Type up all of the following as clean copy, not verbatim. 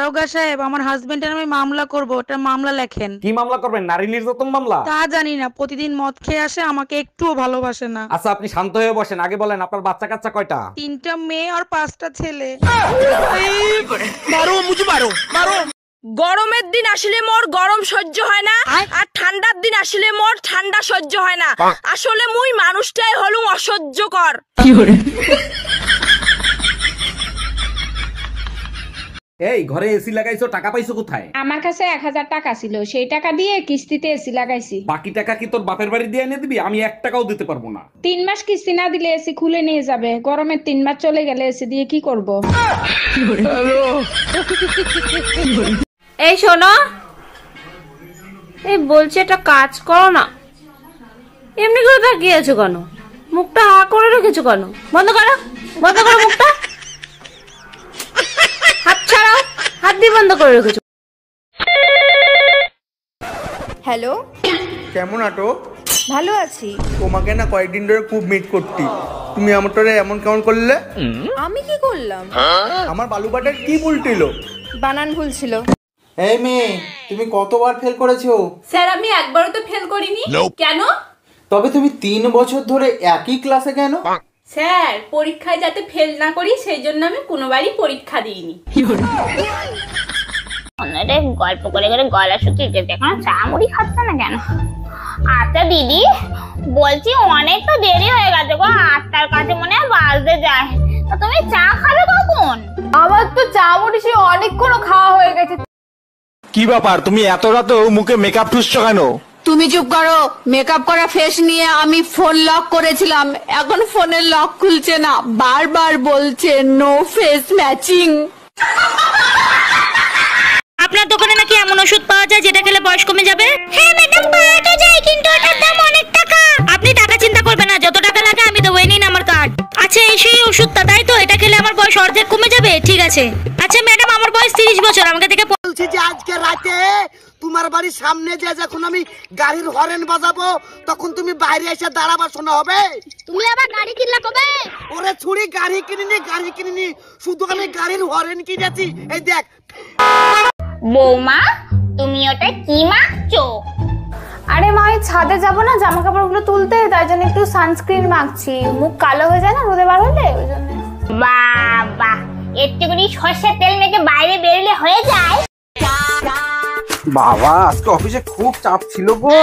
দারোগা সাহেব, আমার হাজবেন্ডের আমি মামলা করব, ওটা মামলা লেখেন। কি মামলা করবেন? নারী নির্যাতন মামলা? তা জানি না, প্রতিদিন মদ খেয়ে আসে, আমাকে একটুও ভালোবাসে না। আচ্ছা আপনি শান্ত হয়ে বসেন, আগে বলেন আপনার বাচ্চা কাচ্চা কয়টা? 3টা মেয়ে আর 5টা ছেলে। গরমের দিন আসলে মোর গরম সহ্য হয় না, আর ঠান্ডার দিন আসলে মোর ঠান্ডা সহ্য হয় না। আসলে মুই মানুষটাই হলুম অসহ্যকর। এই ঘরে এসি লাগাইছো, টাকা পাইছো কোথায়? আমার কাছে 1000 টাকা ছিল, সেই টাকা দিয়ে কিস্তিতে এসি লাগাইছি। বাকি টাকা কি তোর বাপের বাড়ি দিয়ে এনে দিবি? আমি 1 টাকাও দিতে পারবো না। 3 মাস কিস্তি না দিলে এসি খুলে নিয়ে যাবে। গরমের 3 মাস চলে গেলে এসি দিয়ে কি করব? এই শোনো, এই বলছি একটা কাজ করো না। এমনি করে তাকিয়ে আছো কেন? মুখটা হা করে রেখেছো কেন? বন্ধ করো, বন্ধ করো মুখটা। হাত ছাড়াও, হাত দিয়ে বন্ধ করে রেখেছো। হ্যালো, কেমন আটো? ভালো আছি। তোমাকে না কয়েকদিন ধরে খুব মিট করতি, তুমি আমারে এমন কেমন করলে? আমি কি করলাম? আমার বালুবাটার কি উল্টিল? বানান ভুল ছিল। এই মেয়ে, তুমি কতবার ফেল করেছো? স্যার আমি একবারও তো ফেল করিনি। কেন? তবে তুমি 3 বছর ধরে একই ক্লাসে কেন? স্যার পরীক্ষায় যাতে ফেল না করি সেই জন্য আমি কোনোবারই পরীক্ষা দিইনি। গল্প করে করে গলা শুকিয়ে গেছে, এখন চা মুড়ি খাচ্ছে না কেন? আচ্ছা দিদি, বলছি অনেক তো দেরি হয়ে গেছে গো, 8টার কাছে মনে হয় বাজতে যায়। তা তুমি চা খাবে কখন? আমার তো চা মুড়ি সে অনেকক্ষণ খাওয়া হয়ে গেছে। কি ব্যাপার, তুমি এত রাতেও মুখে মেকআপ ঠুসছো কেন? তুমি চুপ করো। মেকআপ করা ফেস নিয়ে আমি ফোন লক করেছিলাম, এখন ফোনের লক খুলছে না, বারবার বলছে নো ফেস ম্যাচিং। আপনার দোকানে নাকি এমন ওষুধ পাওয়া যায় যেটা খেলে বয়স কমে যাবে? হ্যাঁ ম্যাডাম, পাওয়া তো যায়, কিন্তু ওটার দাম অনেক টাকা। আপনি টাকা চিন্তা করবেন না, যত টাকা লাগে আমি দেবো, নিন আমার কার্ড। আচ্ছা এই সেই ওষুধটা, তাই তো? এটা খেলে আমার বয়স অর্ধেক কমে যাবে? ঠিক আছে। আচ্ছা ম্যাডাম, আমার বয়স 30 বছর, আমাকে দেখে বলছি যে আজকে রাতে তোমার বাড়ির সামনে যে যখন আমি গাড়ির হরেন বাজাবো তখন তুমি বাইরে এসে দাঁড়াবা, শোনা হবে? তুমি আবার গাড়ি কিনলা কবে? ওরে ছুরি, গাড়ি কিনিনি, শুধু আমি গাড়ির হরেন কিনেছি। এই দেখ। বৌমা, তুমি ওটা কি মাখছো? আরে মা, এই ছাদে যাবো না জামা কাপড়গুলো তুলতে, তাই জন্য একটু সানস্ক্রিন মাখছি। মুখ কালো হয়ে যায় না রোদে বার হলে, ওই জন্য। বাবা, একটুখানি সর্ষের তেল মেখে বাইরে বেরোলে হয়ে যায়। বাবা, আজকে অফিসে খুব চাপ ছিল গো।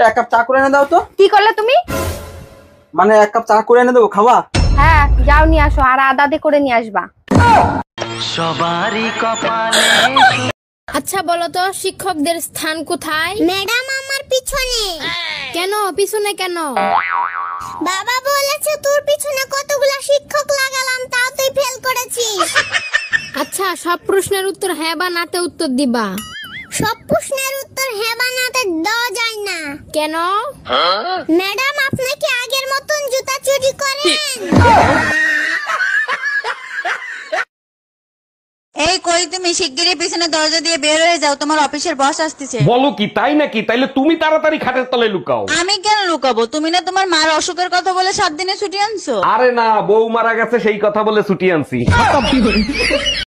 1 কাপ চা করে এনে দাও তো। কি করলে তুমি? মানে 1 কাপ চা করে এনে দেবো, খাওয়া? হ্যাঁ যাও, নিয়ে আসো, আর আদা দিয়ে করে নিয়ে আসবা। সবারই কপালে। আচ্ছা বলো তো, শিক্ষকদের স্থান কোথায়? ম্যাডাম আমার পিছনে। কেন পিছনে কেন? বাবা বলেছে তোর পিছনে কতগুলা শিক্ষক লাগালাম, তাও তুই ফেল করেছিস। আচ্ছা, সব প্রশ্নের উত্তর হ্যাঁ বা নাতে উত্তর দিবা। সব প্রশ্নের উত্তর হ্যাঁ বা নাতে দেওয়া যায় না। কেন? ম্যাডাম আপনি কি আগের মতন জুতা চুরি করেন? এই কই, তুমি শিগগিরই পিছনে দরজা দিয়ে বের হয়ে যাও, তোমার অফিসের বস আসতেছে। বলো কি, তাই নাকি? তাইলে তুমি তাড়াতাড়ি খাটের তলে লুকাও। আমি কেন লুকাবো? তুমি না তোমার মার অসুখের কথা বলে 7 দিনে ছুটি আনছো। আরে না, বউ মারা গেছে সেই কথা বলে ছুটি আনছি।